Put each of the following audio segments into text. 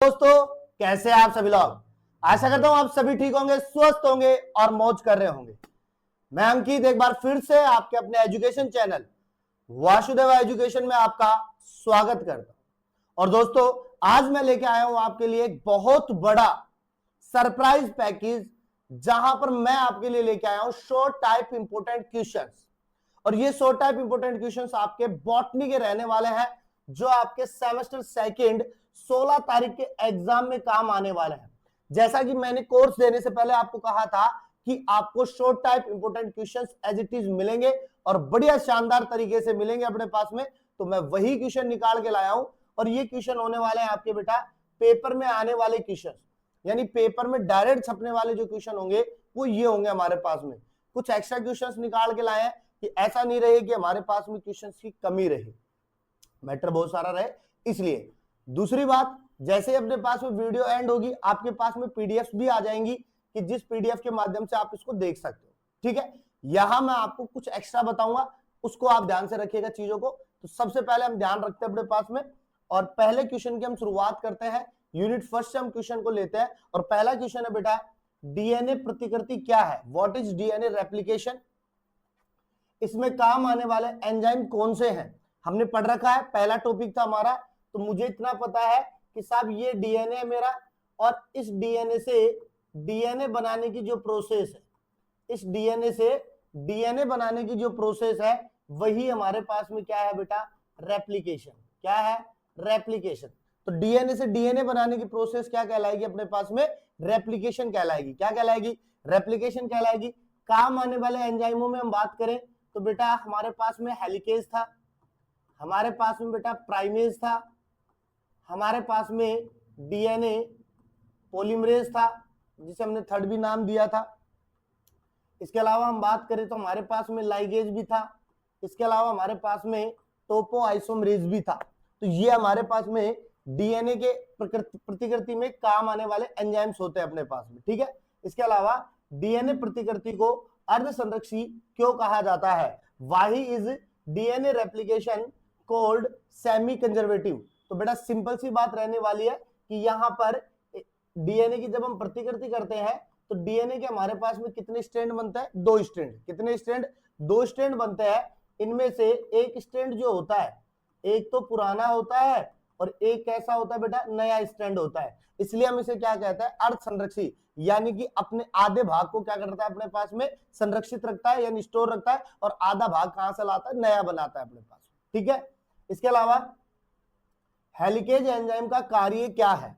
दोस्तों कैसे हैं आप सभी लोग। आशा करता हूं आप सभी ठीक होंगे, स्वस्थ होंगे और मौज कर रहे होंगे। मैं अंकित एक बार फिर से आपके अपने एजुकेशन चैनल वासुदेव एजुकेशन में आपका स्वागत करता हूं। और दोस्तों आज मैं लेके आया हूं आपके लिए एक बहुत बड़ा सरप्राइज पैकेज, जहां पर मैं आपके लिए लेके आया हूं शॉर्ट टाइप इंपोर्टेंट क्वेश्चंस। और ये शॉर्ट टाइप इंपोर्टेंट क्वेश्चंस आपके बॉटनी के रहने वाले हैं, जो आपके सेमेस्टर सेकंड 16 तारीख के एग्जाम में काम आने वाले हैं। जैसा कि मैंने कोर्स देने से पहले आपको कहा था कि आपको short type important questions as it is मिलेंगे और बढ़िया शानदार तरीके से मिलेंगे अपने पास में। तो मैं वही क्वेश्चन निकाल के लाया हूं और ये क्वेश्चन होने वाले हैं आपके बेटा पेपर में आने वाले क्वेश्चन, यानी पेपर में डायरेक्ट छपने वाले जो क्वेश्चन होंगे वो ये होंगे हमारे पास में। कुछ एक्स्ट्रा क्वेश्चन निकाल के लाए हैं कि ऐसा नहीं रहे कि हमारे पास में क्वेश्चंस की कमी रहे, मैटर बहुत सारा रहे इसलिए। दूसरी बात, जैसे ही अपने पास में वीडियो एंड होगी आपके पास में पीडीएफ भी आ जाएंगी कि जिस पीडीएफ के माध्यम से आप इसको देख सकते हो। ठीक है, यहां मैं आपको कुछ एक्स्ट्रा बताऊंगा, उसको आप ध्यान से रखिएगा चीजों को। तो सबसे पहले हम ध्यान रखते हैं अपने पास में और पहले क्वेश्चन की हम शुरुआत करते हैं। यूनिट फर्स्ट से हम क्वेश्चन को लेते हैं और पहला क्वेश्चन है बेटा डीएनए प्रतिकृति क्या है, व्हाट इज डीएनए रेप्लिकेशन। इसमें काम आने वाले एंजाइम कौन से हैं हमने पढ़ रखा है, पहला टॉपिक था हमारा। तो मुझे इतना पता है कि साहब ये डीएनए मेरा, और इस डीएनए से डीएनए बनाने की जो प्रोसेस है, इस डीएनए से डीएनए बनाने की जो प्रोसेस है वही हमारे पास में क्या है बेटा, रेप्लिकेशन। क्या है, रेप्लिकेशन। तो डीएनए से डीएनए बनाने की प्रोसेस क्या कहलाएगी अपने पास में, रेप्लिकेशन कहलाएगी। क्या कहलाएगी, रेप्लिकेशन कहलाएगी। काम आने वाले एंजाइमों में हम बात करें तो बेटा हमारे पास में हेलिकेज था, हमारे पास में बेटा प्राइमेज था, हमारे पास में डीएनए पॉलीमरेज था जिसे हमने थर्ड भी नाम दिया था। इसके अलावा हम बात करें तो हमारे पास में लाइगेज भी था, इसके अलावा हमारे पास में टोपो आइसोमरेज भी था। तो ये हमारे पास में डीएनए के प्रतिकृति में काम आने वाले एंजाइम्स होते हैं अपने पास में। ठीक है, इसके अलावा डीएनए प्रतिकृति को अर्ध संरक्षी क्यों कहा जाता है, why is DNA replication called semi conservative. तो बेटा सिंपल सी बात रहने वाली है कि यहां पर डीएनए की जब हम प्रतिकृति करते हैं तो डीएनए के हमारे पास में कितने स्ट्रैंड बनते हैं, दो स्ट्रैंड। कितने स्ट्रैंड, दो स्ट्रैंड बनते हैं। इनमें से एक स्ट्रैंड जो होता है, एक तो पुराना होता है और एक कैसा होता है बेटा, नया स्ट्रैंड होता है। इसलिए हम इसे क्या कहते हैं, अर्ध संरक्षी, यानी कि अपने आधे भाग को क्या करता है अपने पास में संरक्षित रखता है यानी स्टोर रखता है, और आधा भाग कहां से लाता है, नया बनाता है अपने पास। ठीक है, इसके अलावा हेलिकेज एंजाइम का कार्य क्या है,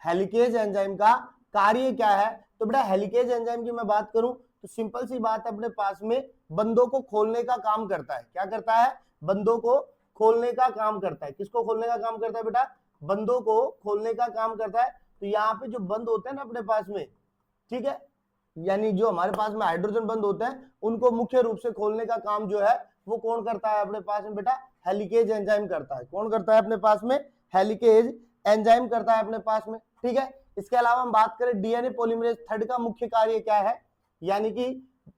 हेलिकेज एंजाइम का कार्य क्या है। तो बेटा हेलिकेज एंजाइम की मैं बात करूं तो सिंपल सी बात है, अपने पास में बंदों को खोलने का काम करता है। क्या करता है, बंदों को खोलने का काम करता है। किसको खोलने का काम करता है बेटा, बंदों को खोलने का काम करता है। तो यहाँ पे जो बंद होते हैं ना अपने पास में, ठीक है, यानी जो हमारे पास में हाइड्रोजन बंद होते हैं उनको मुख्य रूप से खोलने का काम जो है वो कौन करता है अपने पास में बेटा, हेलिकेज एंजाइम करता है। कौन करता है अपने पास में, हेलिकेज एंजाइम करता है अपने पास में। ठीक है, इसके अलावा हम बात करें डीएनए पॉलीमरेज थर्ड का मुख्य कार्य क्या है, यानी कि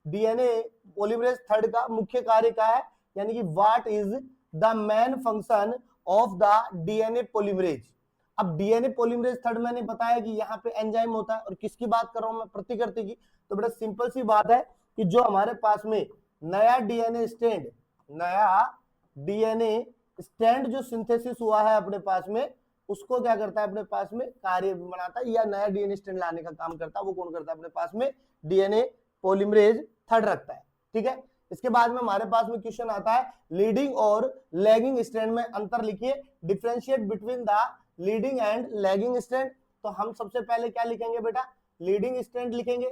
डीएनए पॉलीमरेज थर्ड का मुख्य कार्य क्या है, यानी कि what is the main function of the DNA polymerase. अब डीएनए पॉलीमरेज थर्ड मैंने बताया कि यहाँ पे एंजाइम होता है, और किसकी बात कर रहा हूं मैं, प्रतिकृति की। तो बेटा सिंपल सी बात है कि जो हमारे पास में नया डीएनए स्ट्रैंड, नया डीएनए स्ट्रैंड जो सिंथेसिस हुआ है अपने पास में, उसको क्या करता है अपने पास में, कार्य बनाता है या नया डीएनए स्ट्रैंड लाने का काम करता है, वो कौन करता है अपने पास में, डीएनए पॉलीमरेज थर्ड रखता है। ठीक है, इसके बाद में हमारे पास में क्वेश्चन आता है लीडिंग और लैगिंग स्ट्रैंड में अंतर लिखिए, differentiate between the leading and lagging strand. तो हम सबसे पहले क्या लिखेंगे बेटा, लीडिंग स्ट्रैंड लिखेंगे,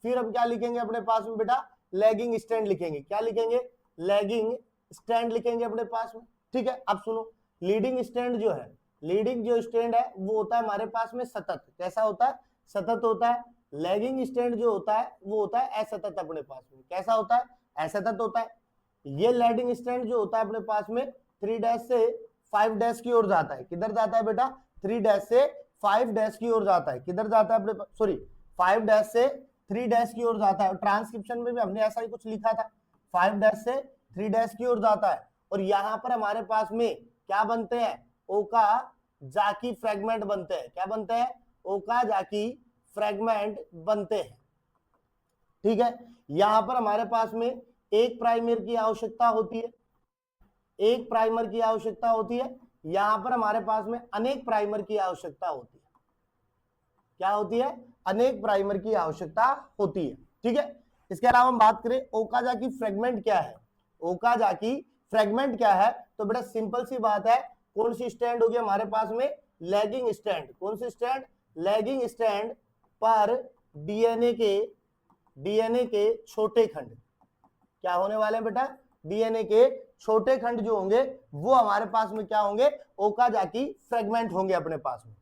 फिर हम क्या लिखेंगे अपने पास में बेटा, लैगिंग स्ट्रैंड लिखेंगे। क्या लिखेंगे, लैगिंग स्ट्रैंड लिखेंगे अपने पास में। ठीक है, अब सुनो, लीडिंग स्ट्रैंड जो है, लीडिंग जो स्ट्रैंड है वो होता है हमारे पास में सतत। कैसा होता है, सतत होता है। लैगिंग स्ट्रैंड जो होता है वो होता है असतत अपने पास में। कैसा होता है, असतत होता है। ये लैगिंग स्ट्रैंड जो होता है अपने पास में 3 डैश से 5 डैश की ओर जाता है। किधर जाता है बेटा, 3 डैश से 5 डैश की ओर जाता है। किधर जाता है अपने, सॉरी 5 डैश से 3 डैश की ओर जाता है। और ट्रांसक्रिप्शन में भी हमने ऐसा ही कुछ लिखा था, 5 डैश से 3 डैश की ओर जाता है। और यहां पर हमारे पास में क्या बनते हैं, ओ का जाकी फ्रेगमेंट बनते हैं। क्या बनते हैं? ओकाजाकी फ्रेगमेंट बनते हैं। ठीक है, यहां पर हमारे पास में एक प्राइमर की आवश्यकता होती है, एक प्राइमर की आवश्यकता होती है। यहां पर हमारे पास में अनेक प्राइमर की आवश्यकता होती है। क्या होती है? अनेक प्राइमर की आवश्यकता होती है। ठीक है, इसके अलावा हम बात करें ओकाजाकी फ्रेगमेंट क्या है। ओकाजाकी फ्रेगमेंट क्या है? तो बेटा सिंपल सी बात है, कौन सी स्टैंड होगी हमारे पास में? Lagging stand. कौन सी स्टैंड? लैगिंग स्टैंड पर डीएनए के छोटे खंड क्या होने वाले हैं बेटा? डीएनए के छोटे खंड जो होंगे वो हमारे पास में क्या होंगे? ओकाजाकी फ्रेगमेंट होंगे अपने पास में।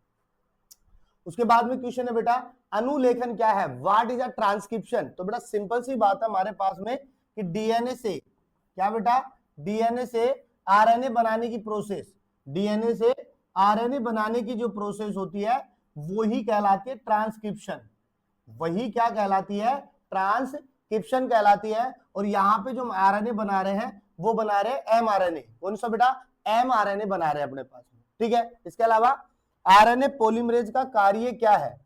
उसके बाद में क्वेश्चन है बेटा अनुलेखन क्या है? What is a transcription? तो बेटा सिंपल सी बात है हमारे पास में कि डीएनए से क्या बेटा? डीएनए से आरएनए बनाने की प्रोसेस, डीएनए से आरएनए बनाने की जो प्रोसेस होती है वही कहलाती है ट्रांसक्रिप्शन। वही क्या कहलाती है? ट्रांसक्रिप्शन कहलाती है। और यहां पे जो आरएनए बना रहे हैं वो बना रहे हैं एमआरएनए। कौन सा बेटा? एमआरएनए बना रहे हैं अपने पास में। ठीक है, इसके अलावा आरएनए पॉलीमरेज का कार्य क्या है?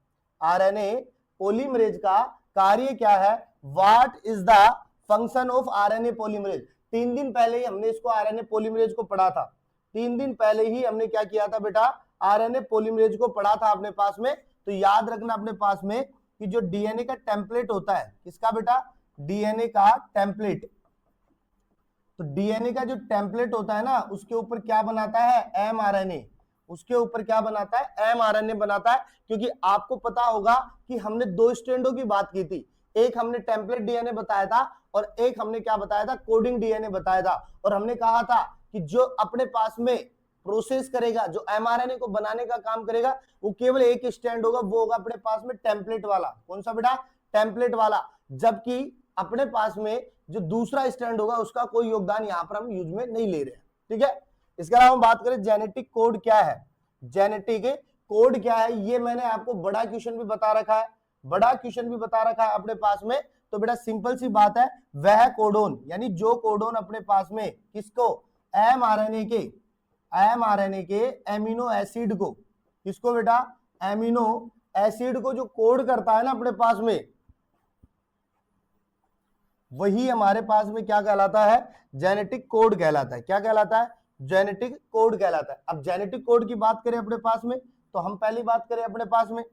आरएनए पॉलीमरेज का कार्य क्या है? What is the function of RNA polymerase? 3 दिन पहले ही हमने इसको आरएनए पॉलीमरेज को पढ़ा था। 3 दिन पहले ही हमने क्या किया था बेटा? आरएनए पॉलीमरेज को पढ़ा था अपने पास में। तो याद रखना अपने पास में कि जो डीएनए का टेम्पलेट होता है, किसका बेटा? डीएनए का टेम्पलेट। तो डीएनए का जो टेम्पलेट होता है ना उसके ऊपर क्या बनाता है? एमआरएनए। उसके ऊपर क्या बनाता है? एमआरएनए बनाता है। क्योंकि आपको पता होगा कि हमने 2 स्टैंडों की बात की थी, एक हमने टेम्पलेट डीएनए बताया था और एक हमने क्या बताया था? कोडिंग डीएनए बताया था। और हमने कहा था कि जो अपने पास में प्रोसेस करेगा, जो एमआरएनए को बनाने का काम करेगा, वो केवल एक स्टैंड होगा, वो होगा अपने पास में टेम्पलेट वाला। कौन सा बेटा? टेम्पलेट वाला। जबकि अपने पास में जो दूसरा स्टैंड होगा उसका कोई योगदान यहां पर हम यूज में नहीं ले रहे हैं। ठीक है, इसके अलावा हम बात करें जेनेटिक कोड क्या है। जेनेटिक कोड क्या है? ये मैंने आपको बड़ा क्वेश्चन भी बता रखा है, बड़ा क्वेश्चन भी बता रखा है अपने पास में। तो बेटा सिंपल सी बात है, वह कोडोन यानी जो कोडोन अपने पास में किसको? एमआरएनए के एमिनो एसिड को, किसको बेटा? एमिनो एसिड को जो कोड करता है ना अपने पास में, वही हमारे पास में क्या कहलाता है? जेनेटिक कोड कहलाता है। क्या कहलाता है? जेनेटिक कोड कहलाता है। अब जेनेटिक कोड की बात करें अपने पास में, तो हम पहली बात करें अपने पास में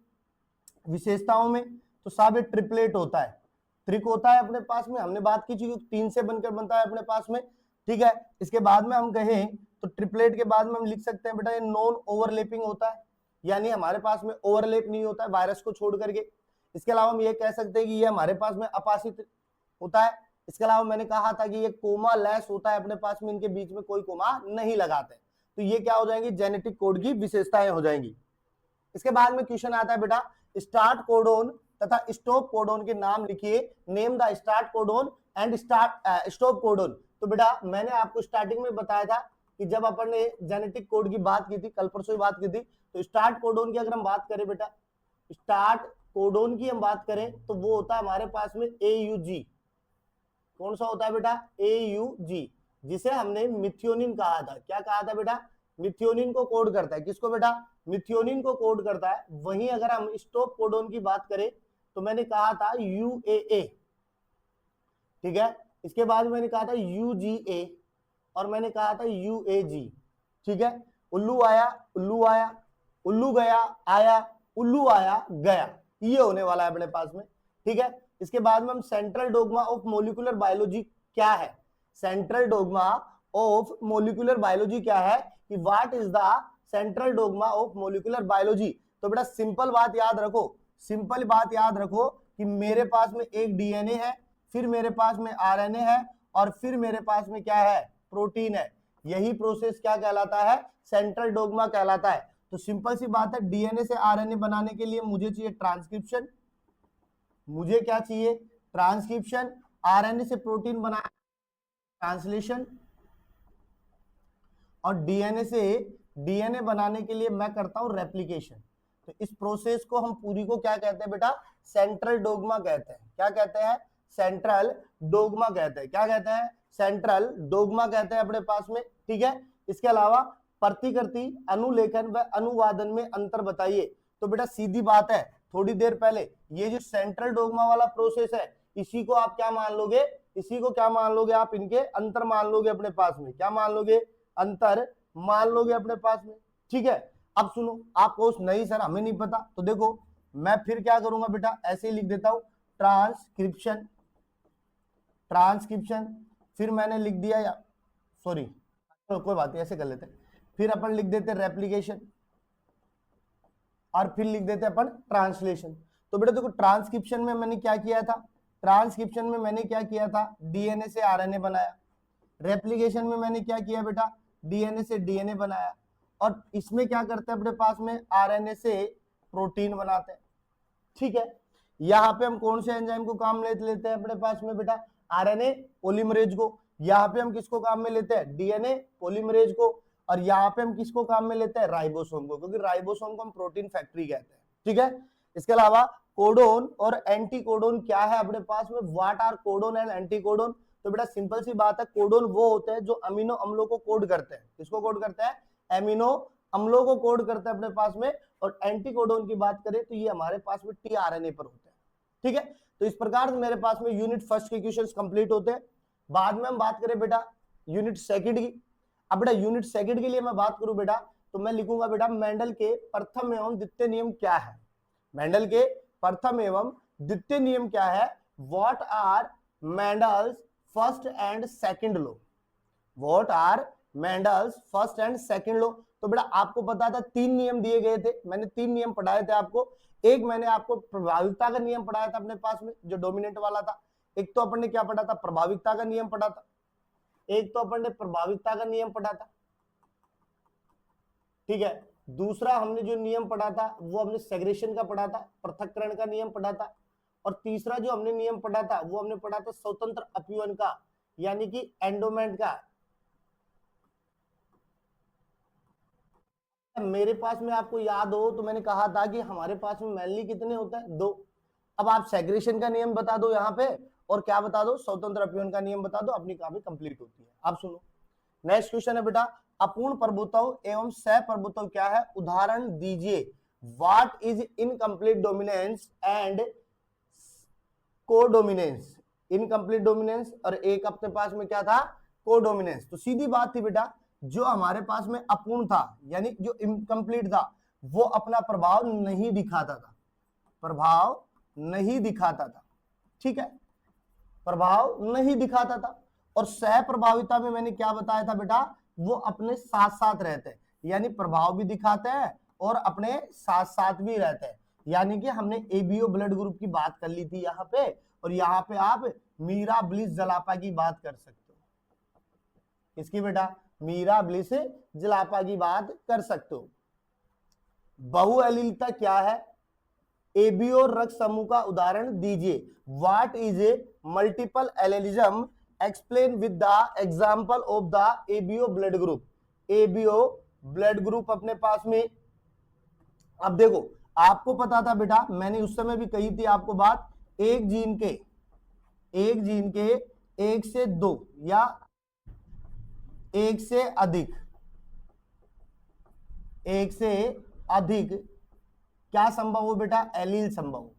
विशेषताओं में, तो साहब ये ट्रिपलेट होता है, त्रिक होता है अपने पास में। हमने बात की थी 3 से बनकर बनता है अपने पास में। ठीक है, इसके बाद में हम कहें तो ट्रिपलेट के बाद में हम लिख सकते हैं बेटा ये नॉन ओवरलैपिंग होता है, यानी हमारे पास में ओवरलैप नहीं होता है वायरस को छोड़ करके। इसके अलावा हम ये कह सकते हैं कि ये हमारे पास में अपासित होता है। इसके अलावा मैंने कहा था कि ये कोमा लेस होता है अपने पास में, इनके बीच में कोई कोमा नहीं लगाते। तो ये क्या हो जाएंगी? जेनेटिक कोड की विशेषताएं हो जाएंगी। इसके बाद में क्वेश्चन आता है बेटा स्टार्ट कोडोन तथा स्टॉप कोडोन के नाम लिखिए। Name the start codon and stop codon. तो बेटा मैंने आपको स्टार्टिंग में बताया था कि जब अपन ने जेनेटिक कोड की बात की थी, कल परसों ही बात की थी, तो स्टार्ट कोडोन की अगर हम बात करें बेटा, स्टार्ट कोडोन की हम बात करें तो वो होता है हमारे पास में AUG। कौन सा होता है बेटा? AUG, जिसे हमने मिथियोनिन कहा था। क्या कहा था बेटा? मिथियोनिन को कोड करता है। किसको बेटा? मिथियोनिन को कोड करता है। वहीं अगर हम स्टॉप कोडोन की बात करें तो मैंने कहा था UAA। ठीक है, इसके बाद मैंने कहा था UGA और मैंने कहा था UAG। ठीक है, उल्लू आया, उल्लू आया, उल्लू गया, आया, उल्लू आया, गया, ये होने वाला है अपने पास में। ठीक है, इसके बाद में हम central dogma of molecular biology क्या है? Central dogma of molecular biology क्या है कि what is the central dogma of molecular biology? तो बेटा सिंपल बात याद रखो, सिंपल बात याद रखो कि मेरे पास में एक डीएनए है, फिर मेरे पास में आरएनए है और फिर मेरे पास में क्या है? प्रोटीन है। यही प्रोसेस क्या कहलाता है? सेंट्रल डोग्मा कहलाता है। तो सिंपल सी बात है, डीएनए से आरएनए बनाने के लिए मुझे चाहिए ट्रांसक्रिप्शन, मुझे क्या चाहिए? ट्रांसक्रिप्शन। आरएनए से प्रोटीन बना ट्रांसलेशन, और डीएनए बनाने के लिए मैं करता हूं रेप्लिकेशन। तो इस प्रोसेस को हम पूरी को क्या कहते हैं बेटा? सेंट्रल डोग्मा कहते हैं। क्या कहते हैं? सेंट्रल डोग्मा कहते हैं। क्या कहते हैं? सेंट्रल डोग्मा कहते हैं अपने पास में। ठीक है, इसके अलावा प्रतिकृति, अनुलेखन व अनुवादन में अंतर बताइए। तो बेटा सीधी बात है, थोड़ी देर पहले ये जो सेंट्रल डोग्मा वाला प्रोसेस है, इसी को आप क्या मान लोगे, इसी को क्या मान लोगे आप, इनके अंतर मान लोगे अपने पास में, क्या मान लोगे, अंतर मान लोगे अपने पास में। ठीक है, अब सुनो, आपको नहीं सर हमें नहीं पता, तो देखो मैं फिर क्या करूंगा बेटा, ऐसे ही लिख देता हूं ट्रांसक्रिप्शन, ट्रांसक्रिप्शन, फिर मैंने लिख दिया, या सॉरी तो कोई बात नहीं, ऐसे कर लेते हैं, फिर अपन लिख देते रेप्लिकेशन, और फिर लिख देते अपन ट्रांसलेशन। तो बेटा देखो ट्रांसक्रिप्शन में मैंने क्या किया था, ट्रांसक्रिप्शन में मैंने क्या किया था, डीएनए से आरएनए बनाया। रेप्लिकेशन में मैंने क्या किया बेटा, डीएनए से डीएनए बनाया। और इसमें क्या करते हैं अपने पास में, आरएनए से प्रोटीन बनाते हैं। ठीक है, यहाँ पे हम कौन से एंजाइम को काम में लेते हैं अपने पास में बेटा, आरएनए पॉलीमरेज को। यहाँ पे हम किसको काम में लेते हैं, डीएनए पॉलीमरेज को। और यहाँ पे हम किसको काम में लेते हैं, राइबोसोम को, क्योंकि राइबोसोम को हम प्रोटीन फैक्ट्री कहते हैं। ठीक है, इसके अलावा कोडोन और एंटी कोडोन क्या है अपने पास में, what are codon and anticodon. तो बेटा सिंपल सी बात है, कोडोन वो होते हैं जो अमीनो अम्लों को कोड करते हैं। किसको कोड करते हैं, एमिनो अम्लों को कोड करते हैं अपने पास में। और एंटी कोडोन की बात करें तो ये हमारे पास में टीआरएनए पर होते हैं। ठीक है, तो इस प्रकार से मेरे पास में यूनिट फर्स्ट के क्वेश्चंस कंप्लीट होते हैं। बाद में हम बात करें बेटा यूनिट सेकंड की। अब बेटा यूनिट सेकंड के लिए मैं बात करूं बेटा, तो मैं लिखूंगा बेटा मेंडल के प्रथम एवं द्वितीय नियम क्या है। मेंडल के प्रथम एवं द्वितीय नियम क्या है, what are Mendel's first and second law, what are Mendel's first and second law. तो बेटा आपको पता था 3 नियम दिए गए थे, मैंने 3 नियम पढ़ाए थे आपको। एक मैंने आपको प्रभाविकता का नियम पढ़ाया था अपने पास में, जो डोमिनेंट वाला था। एक तो अपन ने क्या पढ़ा था, प्रभाविकता का नियम पढ़ा था, एक तो अपन ने प्रभाविकता का नियम पढ़ा था। ठीक है, दूसरा हमने जो नियम पढ़ा था वो हमने सेग्रेशन का पढ़ा था, पृथक्करण का नियम पढ़ा था। और तीसरा जो हमने नियम पढ़ा था वो हमने पढ़ा था स्वतंत्र अपीवन का, यानी कि एंडोमेंट का। मेरे पास में आपको याद हो तो मैंने कहा था कि हमारे पास में मेनली कितने होते हैं, 2। अब आप सेग्रेशन का नियम बता दो यहाँ पे, और क्या बता दो, स्वतंत्र अपीवन का नियम बता दो, अपनी कहानी कंप्लीट होती है। अब सुनो नेक्स्ट क्वेश्चन है बेटा, अपूर्ण प्रभुत्व एवं सहप्रभुत्व क्या है, उदाहरण दीजिए। What is incomplete dominance and codominance, incomplete dominance और एक अपने पास में क्या था, कोडोमिनेंस। तो सीधी बात थी बेटा, जो हमारे पास में अपूर्ण था यानी जो इनकम्प्लीट था वो अपना प्रभाव नहीं दिखाता था, प्रभाव नहीं दिखाता था। ठीक है, प्रभाव नहीं दिखाता था। और सह प्रभाविता में मैंने क्या बताया था बेटा, वो अपने साथ साथ रहते हैं, यानी प्रभाव भी दिखाते हैं और अपने साथ साथ भी रहते हैं। यानी कि हमने एबीओ ब्लड ग्रुप की बात कर ली थी यहाँ पे, और यहाँ पे आप मीरा ब्लिस जलापा की बात कर सकते हो। किसकी बेटा, मीरा ब्लिस जलापा की बात कर सकते हो। बहुएलिलता क्या है, एबीओ रक्त समूह का उदाहरण दीजिए। What is a multiple allelism, explain with the example of the ABO blood group. ABO blood group अपने पास में, अब देखो आपको पता था बेटा, मैंने उस समय भी कही थी आपको बात, एक जीन के 1 से 2 या 1 से अधिक क्या संभव हो बेटा, एलील संभव हो,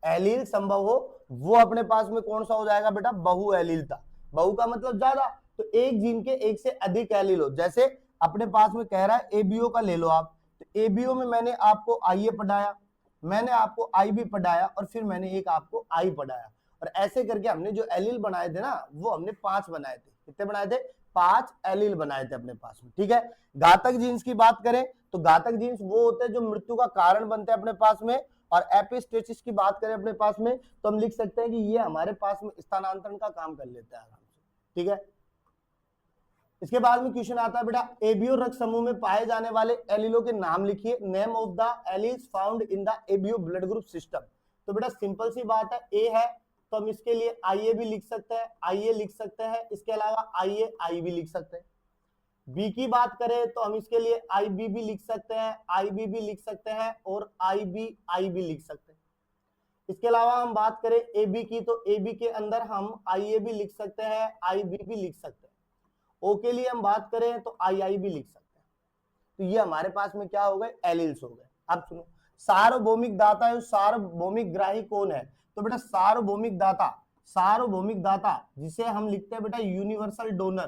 एलील संभव हो, वो अपने पास में कौन सा हो जाएगा बेटा, बहु एलीलता। बहु का मतलब ज्यादा, तो एक जीन के 1 से अधिक एलील हो। जैसे अपने पास में कह रहा है एबीओ का ले लो आप, तो एबीओ में मैंने आपको आईए पढ़ाया, मैंने आपको आई भी पढ़ाया, और फिर मैंने एक आपको आई पढ़ाया, और ऐसे करके हमने जो एलील बनाए थे ना वो हमने 5 बनाए थे। कितने बनाए थे, 5 एलील बनाए थे अपने पास में। ठीक है, घातक जीन्स की बात करें तो घातक जीन्स वो होते हैं जो मृत्यु का कारण बनते हैं अपने पास में। और एपिस्टेसिस की बात करें अपने पास में तो हम लिख सकते हैं कि ये हमारे पास में स्थानांतरण का काम कर लेता है आराम से। ठीक है, इसके बाद में क्वेश्चन आता है बेटा, एबीओ रक्त समूह में पाए जाने वाले एलीलों के नाम लिखिए। Name of the alleles found in the ABO blood group system. तो बेटा सिंपल सी बात है, ए है तो हम इसके लिए आईए भी लिख सकते हैं, आईए लिख सकते हैं, इसके अलावा आईए आई भी लिख सकते हैं। बी की बात करें तो हम इसके लिए आईबी भी लिख सकते हैं, आईबी भी लिख सकते हैं, और आईबी आई भी लिख सकते हैं। इसके अलावा हम बात करें एबी की तो एबी के अंदर हम आईए भी लिख सकते हैं, आईबी भी लिख सकते हैं। ओ के लिए हम बात करें तो आई भी लिख सकते हैं। तो ये हमारे पास में क्या हो गए, एलिल्स हो गए। अब सुनो, सार्वभौमिक दाता है, सार्वभौमिक ग्राही कौन है, तो बेटा सार्वभौमिक दाता, सार्वभौमिक दाता जिसे हम लिखते हैं बेटा यूनिवर्सल डोनर,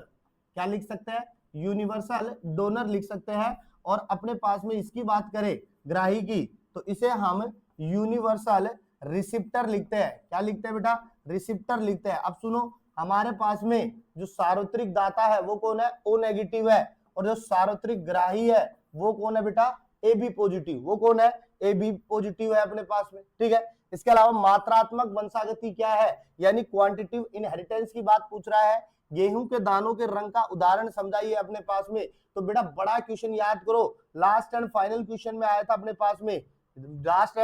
क्या लिख सकते हैं, यूनिवर्सल डोनर लिख सकते हैं। और अपने पास में इसकी बात करें ग्राही की, तो इसे हम यूनिवर्सल रिसिप्टर लिखते हैं, क्या लिखते हैं बेटा, रिसिप्टर लिखते हैं। अब सुनो, हमारे पास में जो सार्वत्रिक दाता है वो कौन है, ओ नेगेटिव है, और जो सार्वत्रिक ग्राही है वो कौन है बेटा, ए बी पॉजिटिव, वो कौन है, ए बी पॉजिटिव है अपने पास में, ठीक है। इसके अलावा मात्रात्मक वंशागति क्या है, यानी क्वांटिटिव इनहेरिटेंस की बात पूछ रहा है। गेहूं के दानों के रंग का उदाहरण समझाइए अपने पास में, तो बेटा बड़ा क्वेश्चन याद करो, लास्ट एंड फाइनल क्वेश्चन में आया था अपने पास में, लास्ट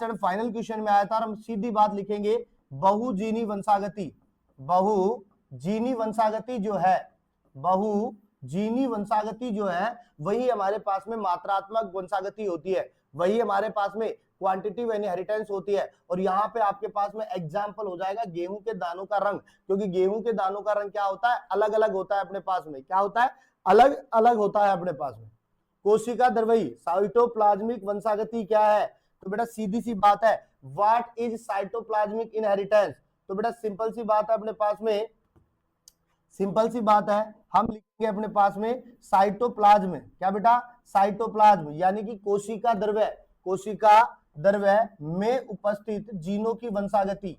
एंड फाइनल क्वेश्चन में आया था। और हम सीधी बात लिखेंगे, बहुजीनी वंशागति, बहुजीनी वंशागति जो है, बहुजीनी वंशागति जो है वही हमारे पास में मात्रात्मक वंशागति होती है, वही हमारे पास में क्वांटिटिव इनहेरिटेंस होती है। और यहाँ पे आपके पास में एग्जाम्पल हो जाएगा गेहूं के दानों का रंग, क्योंकि गेहूं के दानों का रंग क्या होता है, अलग अलग होता है अपने पास में, क्या होता है, अलग अलग होता है अपने पास में। कोशिका द्रव्यी साइटोप्लाज्मिक वंशागति क्या है, तो बेटा सीधी सी बात है, व्हाट इज साइटोप्लाज्मिक इनहेरिटेंस, तो बेटा सिंपल सी बात है अपने पास में, सिंपल सी बात है, हम लिखेंगे अपने पास में साइटोप्लाज्म, क्या बेटा, साइटोप्लाज्म यानी कि कोशिका द्रव्य, कोशिका द्रव्य में उपस्थित जीनों की वंशागति,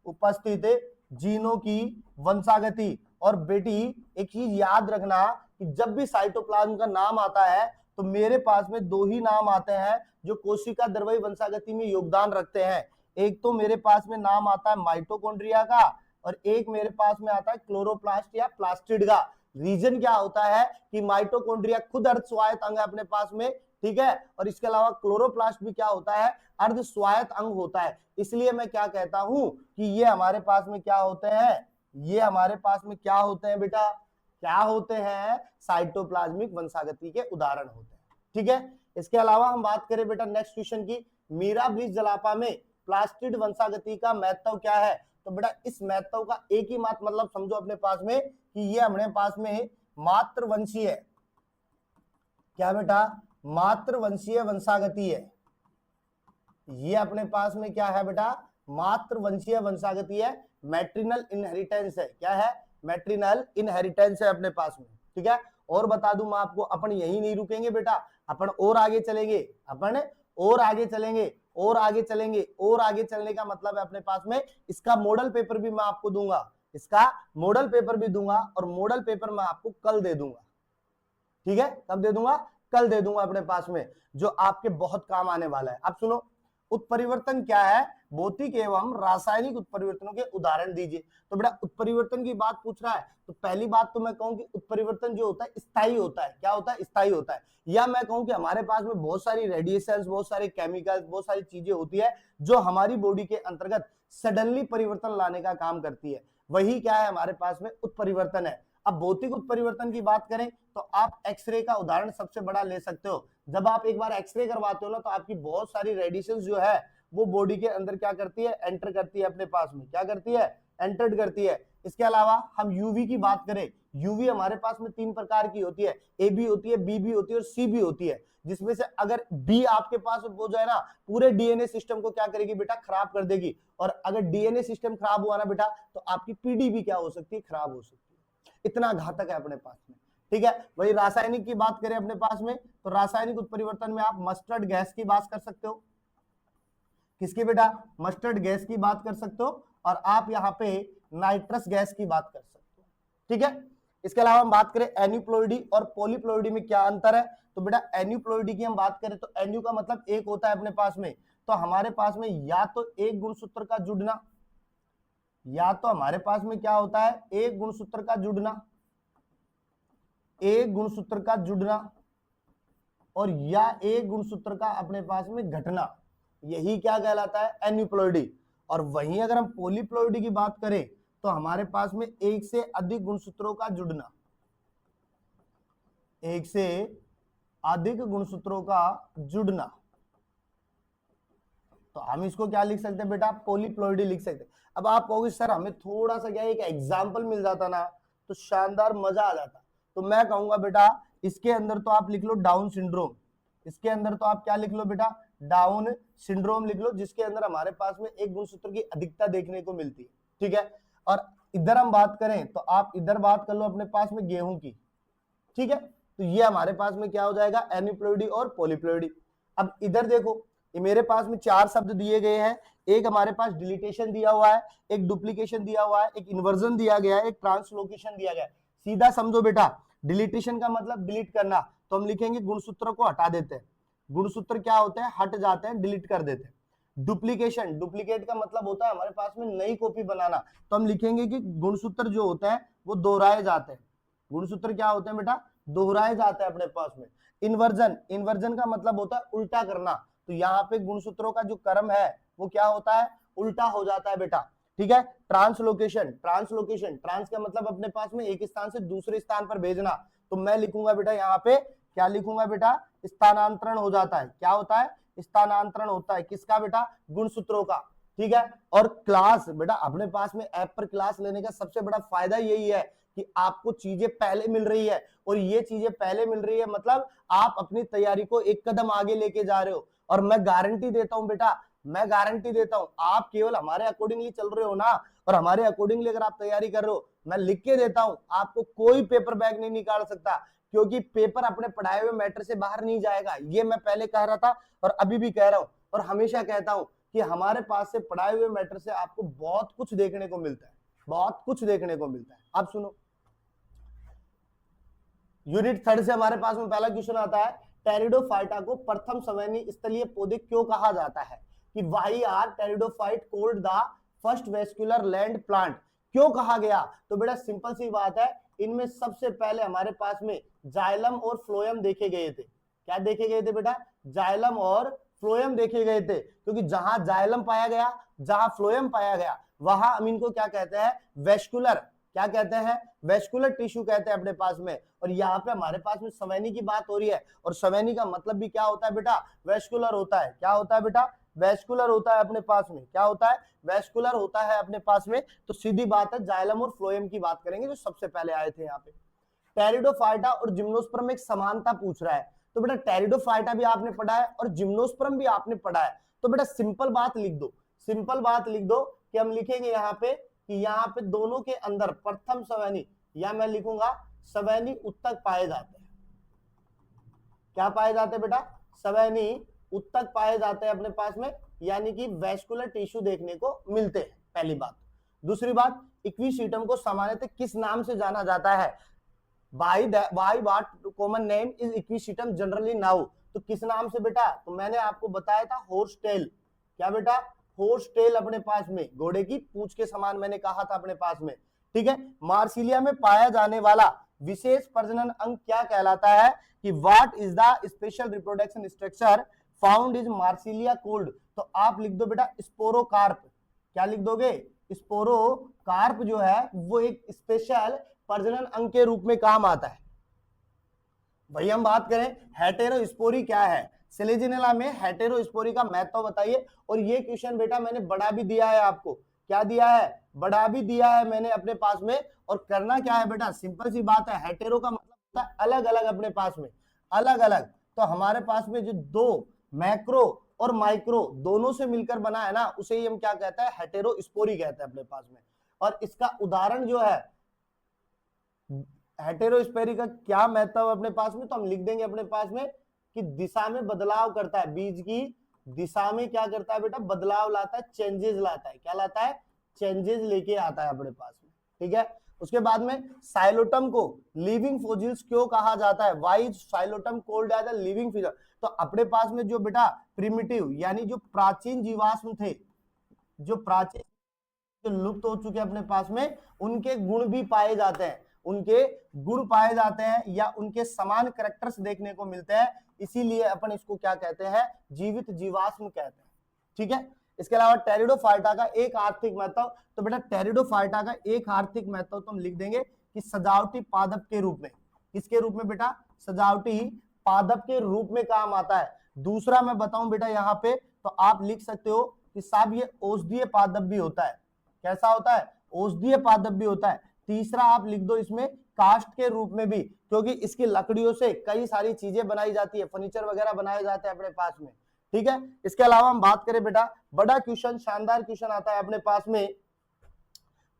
उपस्थित जीनों की वंशागति। और बेटी एक चीज याद रखना कि जब भी साइटोप्लाज्म का नाम आता है तो मेरे पास में दो ही नाम आते हैं जो कोशिका द्रव्य वंशागति में योगदान रखते हैं। एक तो मेरे पास में नाम आता है माइटोकॉन्ड्रिया का, और एक मेरे पास में आता है क्लोरोप्लास्ट या प्लास्टिड का। रीजन क्या होता है कि माइटोकॉन्ड्रिया खुद अर्धस्वायत्त अंग है अपने पास में, ठीक है, और इसके अलावा क्लोरोप्लास्ट भी क्या होता है, अर्धस्वायत्त अंग होता है। इसलिए मैं क्या कहता हूं कि ये हमारे पास में क्या होते हैं, ये हमारे पास में क्या होते हैं बेटा, क्या होते हैं, साइटोप्लाज्मिक वंशागति के उदाहरण होते हैं, ठीक है। इसके अलावा हम बात करें बेटा नेक्स्ट क्वेश्चन की, मीराब्लिच जलापा में प्लास्टिड वंशागति का महत्व क्या है, तो बेटा इस महत्व का एक ही मात्र मतलब समझो अपने पास में कि ये अपने पास में मातृवंशीय, क्या बेटा, मातृवंशीय वंशागति है, ये अपने पास में क्या है बेटा, मातृवंशीय वंशागति है, मैट्रिनल इनहेरिटेंस है, क्या है, मैट्रिनल इनहेरिटेंस है अपने पास में, ठीक है। और बता दूं मैं आपको, अपन यही नहीं रुकेंगे बेटा, अपन और आगे चलेंगे, अपन और आगे चलेंगे, और आगे चलेंगे, और आगे चलने का मतलब है अपने पास में इसका मॉडल पेपर भी मैं आपको दूंगा, इसका मॉडल पेपर भी दूंगा, और मॉडल पेपर मैं आपको कल दे दूंगा, ठीक है, कब दे दूंगा, कल दे दूंगा अपने पास में, जो आपके बहुत काम आने वाला है। अब सुनो, उत्परिवर्तन क्या है, भौतिक एवं रासायनिक उत्परिवर्तनों के उदाहरण दीजिए। तो बेटा उत्परिवर्तन की बात पूछ रहा है, तो पहली बात तो मैं कहूं कि उत्परिवर्तन जो होता है स्थायी होता है, क्या होता है, स्थायी होता है। या मैं कहूं कि हमारे पास में बहुत सारी रेडिएशंस, बहुत सारे केमिकल्स, बहुत सारी चीजें होती है जो हमारी बॉडी के अंतर्गत सडनली परिवर्तन लाने का काम करती है, वही क्या है हमारे पास में उत्परिवर्तन है। अब भौतिक उत्परिवर्तन की बात करें तो आप एक्सरे का उदाहरण सबसे बड़ा ले सकते हो। जब आप एक बार एक्सरे करवाते हो ना, तो आपकी बहुत सारी रेडिएशन जो है वो बॉडी के अंदर क्या करती है, एंटर करती है अपने पास में, क्या करती है, एंटर्ड करती है। इसके अलावा हम यूवी की बात करें, यूवी हमारे पास में 3 प्रकार की होती है, ए बी होती है, बी भी होती है और सी भी होती है, जिसमें से अगर बी आपके पास हो जाए ना, पूरे डीएनए सिस्टम को क्या करेगी बेटा, खराब कर देगी। और अगर डीएनए सिस्टम खराब हुआ ना बेटा, तो आपकी पीडी भी क्या हो सकती है, खराब हो सकती है। इतना घातक है अपने पास में, ठीक है। वही रासायनिक की बात करें अपने पास में, तो रासायनिक उत्परिवर्तन में आप मस्टर्ड गैस की बात कर सकते हो, किसकी बेटा, मस्टर्ड गैस की बात कर सकते हो, और आप यहाँ पे नाइट्रस गैस की बात कर सकते हो, ठीक है। इसके अलावा हम बात करें एन्यूप्लॉइडी और पॉलीप्लॉइडी में क्या अंतर है, तो बेटा एन्यूप्लॉइडी की हम बात करें तो एन्यू का मतलब एक होता है अपने पास में, तो हमारे पास में या तो एक गुणसूत्र का जुड़ना, या तो हमारे पास में क्या होता है, एक गुणसूत्र का जुड़ना, एक गुणसूत्र का जुड़ना, और या एक गुणसूत्र का अपने पास में घटना, यही क्या कहलाता है, एन्यूप्लॉइडी। और वहीं अगर हम पॉलीप्लॉइडी की बात करें तो हमारे पास में एक से अधिक गुणसूत्रों का जुड़ना, एक से अधिक गुणसूत्रों का जुड़ना, तो हम इसको क्या लिख सकते हैं बेटा, पॉलीप्लॉइडी लिख सकते हैं। अब आप कहोगे सर हमें थोड़ा सा क्या एक एग्जाम्पल मिल जाता ना तो शानदार मजा आ जाता, तो मैं कहूंगा बेटा इसके अंदर तो आप लिख लो डाउन सिंड्रोम, इसके अंदर तो आप क्या लिख लो बेटा, डाउन सिंड्रोम लिख लो, जिसके अंदर हमारे पास में एक गुणसूत्र की अधिकता देखने को मिलती है। ठीक है, और इधर हम बात करें तो आप इधर बात कर लो अपने पास में गेहूं की। ठीक है, तो ये हमारे पास में क्या हो जाएगा, एनिप्लॉइडी और पॉलीप्लॉइडी। अब इधर देखो, ये मेरे पास में 4 शब्द दिए गए हैं, एक हमारे पास डिलीटेशन दिया हुआ है, एक डुप्लीकेशन दिया हुआ है, एक इन्वर्जन दिया गया है, एक ट्रांसलोकेशन दिया गया है। सीधा समझो बेटा, डिलीटेशन का मतलब डिलीट करना, तो हम लिखेंगे गुणसूत्र को हटा देते हैं। गुणसूत्र क्या होते हैं, हट जाते हैं, डिलीट कर देते हैं। डुप्लीकेशन, डुप्लीकेट का मतलब होता है हमारे पास में नई कॉपी बनाना, तो हम लिखेंगे कि गुणसूत्र जो होते हैं वो दोहराए जाते हैं। गुणसूत्र क्या होते हैं बेटा, दोहराए जाते हैं अपने पास में। इन्वर्जन, इन्वर्जन का मतलब होता है उल्टा करना, तो यहाँ पे गुणसूत्रों का जो क्रम है वो क्या होता है, उल्टा हो जाता है बेटा। ठीक है, ट्रांसलोकेशन, ट्रांसलोकेशन, ट्रांस का मतलब अपने पास में एक स्थान से दूसरे स्थान पर भेजना, तो मैं लिखूंगा बेटा यहाँ पे क्या लिखूंगा बेटा, स्थानांतरण हो जाता है। क्या होता है, स्थानांतरण होता है, किसका बेटा, गुणसूत्रों का। ठीक है, और क्लास बेटा अपने पास में ऐप पर क्लास लेने का सबसे बड़ा फायदा यही है कि आपको चीजें पहले मिल रही है, और ये चीजें पहले मिल रही है मतलब आप अपनी तैयारी को एक कदम आगे लेके जा रहे हो। और मैं गारंटी देता हूं बेटा, मैं गारंटी देता हूं, आप केवल हमारे अकॉर्डिंगली चल रहे हो ना, और हमारे अकॉर्डिंगली अगर आप तैयारी कर रहे हो, मैं लिख के देता हूं, आपको कोई पेपर बैग नहीं निकाल सकता, क्योंकि पेपर अपने पढ़ाए हुए मैटर से बाहर नहीं जाएगा। ये मैं पहले कह रहा था और अभी भी कह रहा हूं, और हमेशा कहता हूं कि हमारे पास से पढ़ाए हुए मैटर से आपको बहुत कुछ देखने को मिलता है, बहुत कुछ देखने को मिलता है। आप सुनो, यूनिट 3 से हमारे पास में पहला क्वेश्चन आता है, टेरिडोफाइटा को प्रथम सवैनी स्थलीय पौधे क्यों कहा जाता है, कि why are pteridophyte called the first vascular land plant, क्यों कहा गया। तो बेटा सिंपल सी बात है, इनमें सबसे पहले हमारे पास में जाइलम और फ्लोएम देखे गए थे। क्या देखे गए थे बेटा, जाइलम और फ्लोएम देखे गए थे, क्योंकि जहां जाइलम पाया गया, जहां फ्लोएम पाया गया, वहां हम इनको क्या कहते हैं, वेस्कुलर, क्या कहते हैं, वेस्कुलर टिश्यू कहते हैं अपने पास में। और यहाँ पे हमारे पास में सवैनी की बात हो रही है, और सवैनी का मतलब भी क्या होता है बेटा, वेस्कुलर होता है। क्या होता है बेटा, वेस्कुलर होता है अपने पास में। क्या होता है, वेस्कुलर होता है अपने पास में। तो सीधी बात है, जाइलम और फ्लोएम की बात करेंगे जो सबसे पहले आए थे यहाँ पे। टेरिडोफाइटा और जिम्नोस्पर्म एक समानता पूछ रहा है, तो बेटा टेरिडोफाइटा भी आपने पढ़ा है और जिम्नोस्पर्म भी आपने पढ़ा है, तो बेटा सिंपल बात लिख दो, सिंपल बात लिख दो कि हम लिखेंगे यहाँ पे कि यहाँ पे दोनों के अंदर प्रथम सवैनी, या मैं लिखूंगा सवैनी उत्तक पाए जाते हैं। क्या पाए जाते हैं बेटा, सवैनी उत्तक पाए जाते हैं अपने पास में, यानी कि वेस्कुलर टिश्यू देखने को मिलते हैं, पहली बात। दूसरी बात, इक्विसीटम को सामान्यतः किस नाम से जाना जाता है, by what common name is equisetum generally now, तो किस नाम से बेटा, तो मैंने आपको बताया था हॉर्स टेल। क्या बेटा, हॉर्स टेल अपने पास में, घोड़े की पूंछ के समान मैंने कहा था अपने पास में। ठीक है, मार्सिलिया में पाया जाने वाला विशेष प्रजनन अंग क्या कहलाता है, कि what is the special reproduction structure found is Marsilea cold, तो आप लिख दो बेटा स्पोरोकार्प। क्या लिख दोगे, स्पोरोकार्प जो है वो एक स्पेशल प्रजनन अंग के रूप में काम आता है। भाई हम बात करें हेटेरोस्पोरी क्या है, सेलेजिनेला में हेटेरोस्पोरी का महत्व बताइए। और ये क्वेश्चन बेटा मैंने बड़ा भी दिया है आपको, क्या दिया है, बड़ा भी दिया है मैंने अपने पास में। और करना क्या है बेटा, सिंपल सी बात है, हेटेरो का मतलब होता है अलग अलग अपने पास में, अलग अलग। तो हमारे पास में जो दो मैक्रो और माइक्रो दोनों से मिलकर बना है ना, उसे ही हम क्या कहते हैं, हेटेरोस्पोरी कहते हैं अपने पास में। और इसका उदाहरण जो है हेटेरोस्पोरी का क्या महत्व अपने पास में, तो हम लिख देंगे अपने पास में कि दिशा में बदलाव करता है, बीज की दिशा में क्या करता है बेटा, बदलाव लाता है, चेंजेस लाता है। क्या लाता है, चेंजेस लेके आता है अपने पास में। ठीक है, उसके बाद में साइलोटम को लिविंग फोसिल्स क्यों कहा जाता है, why is psilotum called as a living fossil, तो अपने पास में जो बेटा प्रिमिटिव यानी जो प्राचीन जीवाश्म थे, जो प्राचीन जो लुप्त हो चुके अपने पास में, उनके गुण भी पाए जाते हैं, उनके गुण पाए जाते हैं या उनके समान कैरेक्टर्स देखने को मिलते हैं, इसीलिए अपन इसको क्या कहते हैं, जीवित जीवाश्म कहते हैं। ठीक है, इसके अलावा टेरिडोफाइटा का एक आर्थिक महत्व, तो बेटा टेरिडोफाइटा का एक आर्थिक महत्व तो हम लिख देंगे कि सजावटी पादप के रूप में। किसके रूप में बेटा, सजावटी पादप के रूप में काम आता है। दूसरा मैं बताऊं बेटा यहाँ पे, तो आप लिख सकते हो कि साहब ये औषधीय पादप भी होता है। कैसा होता है, औषधीय पादप भी होता है। तीसरा आप लिख दो इसमें कास्ट के रूप में भी, क्योंकि इसकी लकड़ियों से कई सारी चीजें बनाई जाती है, फर्नीचर वगैरह बनाए जाते हैं अपने पास में, ठीक है। इसके अलावा हम बात करें बेटा, बड़ा क्वेश्चन, शानदार क्वेश्चन आता है अपने पास में,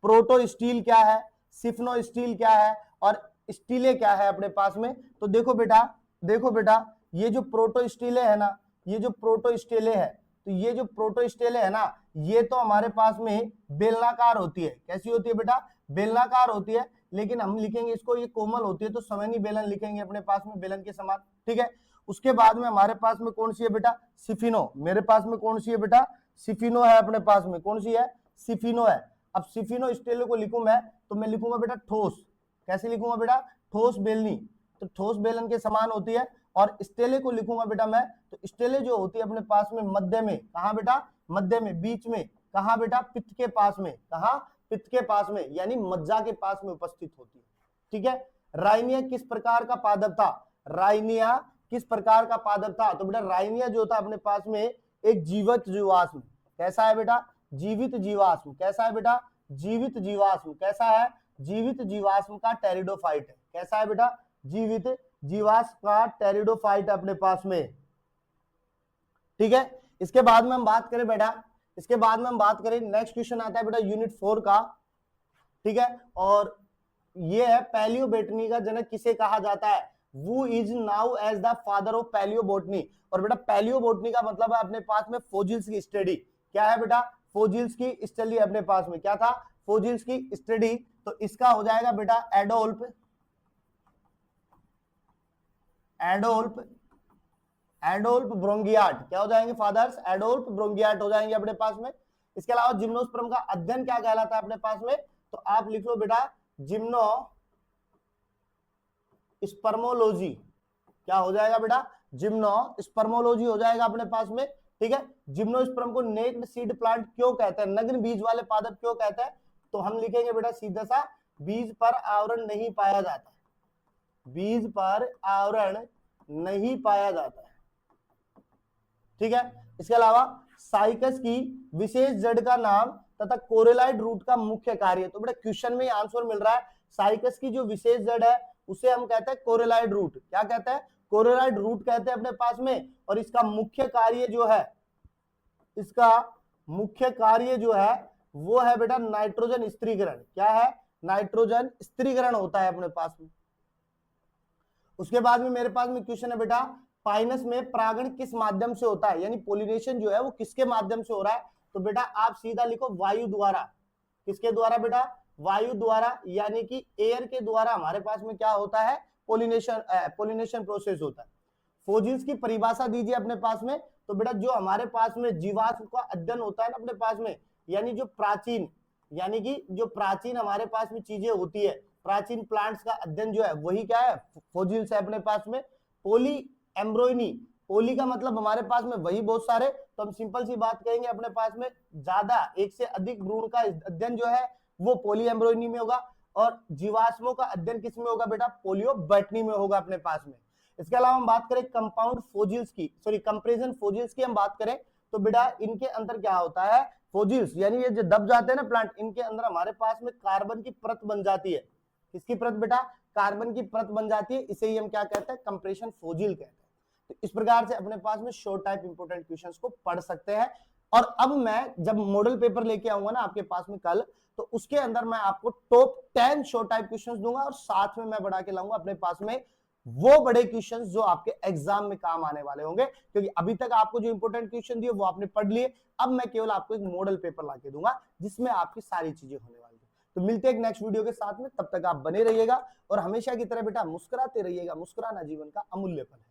प्रोटो स्टील क्या है, सिफनो स्टील क्या है, और स्टीले क्या है अपने पास में। तो देखो बेटा ये जो प्रोटो स्टीले है ना, ये जो प्रोटो स्टीले है, तो ये जो प्रोटो स्टीले है ना, ये तो हमारे पास में बेलनाकार होती है। कैसी होती है बेटा? बेलनाकार होती है, लेकिन हम लिखेंगे इसको, ये कोमल होती है, तो सवैनी बेलन लिखेंगे अपने पास में, बेलन के समान, ठीक है। उसके बाद में हमारे पास में कौन सी है बेटा? सिफिनो। मेरे पास में कौन सी है बेटा? सिफिनो है अपने पास में। कौन सी है? सिफिनो है। अब सिफिनो स्टील को लिखूं मैं, तो मैं लिखूंगा बेटा ठोस। कैसे लिखूंगा बेटा? ठोस बेलनी, तो ठोस बेलन के समान होती है। और स्टेले को लिखूंगा बेटा मैं, तो स्टेले जो होती है अपने पास में मध्य में, कहां बेटा? मध्य में, बीच में, कहां बेटा? पित्त के पास में। कहां? पित्त के पास में, यानी मज्जा के पास में उपस्थित होती है, ठीक है। राइनिया किस प्रकार का पादप था? राइनिया किस प्रकार का पादप था? तो बेटा राइनिया जो था अपने पास में एक जीवित जीवाश्म। कैसा है बेटा? जीवित जीवाश्म। कैसा है बेटा? जीवित जीवाश्म। कैसा है? जीवित जीवाश्म का टेरिडोफाइट है। कैसा है बेटा? जीवित जीवाश्म का टेरिडोफाइट अपने पास में, ठीक है। इसके बाद में हम बात करें बेटा, इसके बाद में हम बात करें, नेक्स्ट क्वेश्चन आता है बेटा यूनिट 4 का, ठीक है। और ये है पैलियोबोटनी का जनक किसे कहा जाता है? Who is now as the father of पैलियोबोटनी। और बेटा पैलियोबोटनी का मतलब है अपने पास में फोजिल्स की स्टडी। क्या है बेटा? फोजिल्स की स्टडी अपने पास में। क्या था? फोजिल्स की स्टडी। तो इसका हो जाएगा बेटा एडोल्फ ब्रोंगियाट। क्या हो जाएंगे फादर्स? एडोल्फ ब्रोंगियाट हो जाएंगे अपने पास में। इसके अलावा जिम्नोस्पर्म का अध्ययन क्या कहलाता है अपने पास में? तो आप लिख लो बेटा जिम्नोस्पर्मोलॉजी। क्या हो जाएगा बेटा? जिम्नोस्पर्मोलॉजी हो जाएगा अपने पास में, ठीक है। जिम्नोस्पर्म को नेक्ड सीड प्लांट क्यों कहते हैं? नग्न बीज वाले पादप क्यों कहते हैं? तो हम लिखेंगे बेटा सीधा सा, बीज पर आवरण नहीं पाया जाता, बीज पर आवरण नहीं पाया जाता है, ठीक है। इसके अलावा साइकस की विशेष जड़ का नाम तथा कोरेलाइड रूट का मुख्य कार्य। तो बेटा क्वेश्चन में आंसर मिल रहा है, साइकस की जो विशेष जड़ है उसे हम कहते हैं कोरेलाइड रूट। क्या कहते हैं? कोरेलाइड रूट कहते हैं अपने पास में। और इसका मुख्य कार्य जो है, इसका मुख्य कार्य जो है वो है बेटा नाइट्रोजन स्थिरीकरण। क्या है? नाइट्रोजन स्थिरीकरण होता है अपने पास में। उसके बाद में मेरे पास में क्वेश्चन है बेटा, पाइनस में परागण किस माध्यम से होता है? यानी पोलिनेशन जो है वो किसके माध्यम से हो रहा है? तो बेटा आप सीधा लिखो वायु द्वारा। किसके द्वारा बेटा? वायु द्वारा, यानी कि एयर के द्वारा हमारे पास में क्या होता है? पोलिनेशन प्रोसेस होता है। फोजिल्स की परिभाषा दीजिए अपने पास में। तो बेटा जो हमारे पास में जीवाश्म का अध्ययन होता है ना अपने पास में, यानी जो प्राचीन, यानी कि जो प्राचीन हमारे पास में चीजें होती है, प्राचीन प्लांट्स का अध्ययन जो है वही क्या है? फोजिल्स है अपने पास में। पोली एम्ब्रोइनी, पोली का मतलब हमारे पास में वही बहुत सारे, तो हम सिंपल सी बात कहेंगे अपने पास में ज्यादा, एक से अधिक भ्रूण का अध्ययन जो है वो पोली एम्ब्रोइनी में होगा। और जीवाश्मों का अध्ययन किस में होगा बेटा? पोलियोबोटनी में होगा अपने पास में। इसके अलावा हम बात करें कंपाउंड फोजिल्स की, सॉरी कंपैरिजन फोजिल्स की हम बात करें, तो बेटा इनके अंदर क्या होता है? फोजिल्स यानी ये जो दब जाते हैं ना प्लांट, इनके अंदर हमारे पास में कार्बन की परत बन जाती है। किसकी परत बेटा? कार्बन की परत बन जाती है। इसे ही हम क्या कहते हैं? कंप्रेशन फोजिल कहते हैं। तो इस प्रकार से अपने पास में शॉर्ट टाइप इंपोर्टेंट क्वेश्चंस को पढ़ सकते हैं। और अब मैं जब मॉडल पेपर लेके आऊंगा ना आपके पास में कल, तो उसके अंदर मैं आपको टॉप 10 शॉर्ट टाइप क्वेश्चंस दूंगा, और साथ में मैं बढ़ा के लाऊंगा अपने पास में वो बड़े क्वेश्चंस जो आपके एग्जाम में काम आने वाले होंगे। क्योंकि अभी तक आपको जो इंपोर्टेंट क्वेश्चन दिए वो आपने पढ़ लिए, अब मैं केवल आपको एक मॉडल पेपर लाके दूंगा जिसमें आपकी सारी चीजें होने वाली है। तो मिलते हैं एक नेक्स्ट वीडियो के साथ में, तब तक आप बने रहिएगा और हमेशा की तरह बेटा मुस्कुराते रहिएगा। मुस्कुराना जीवन का अमूल्य फल है।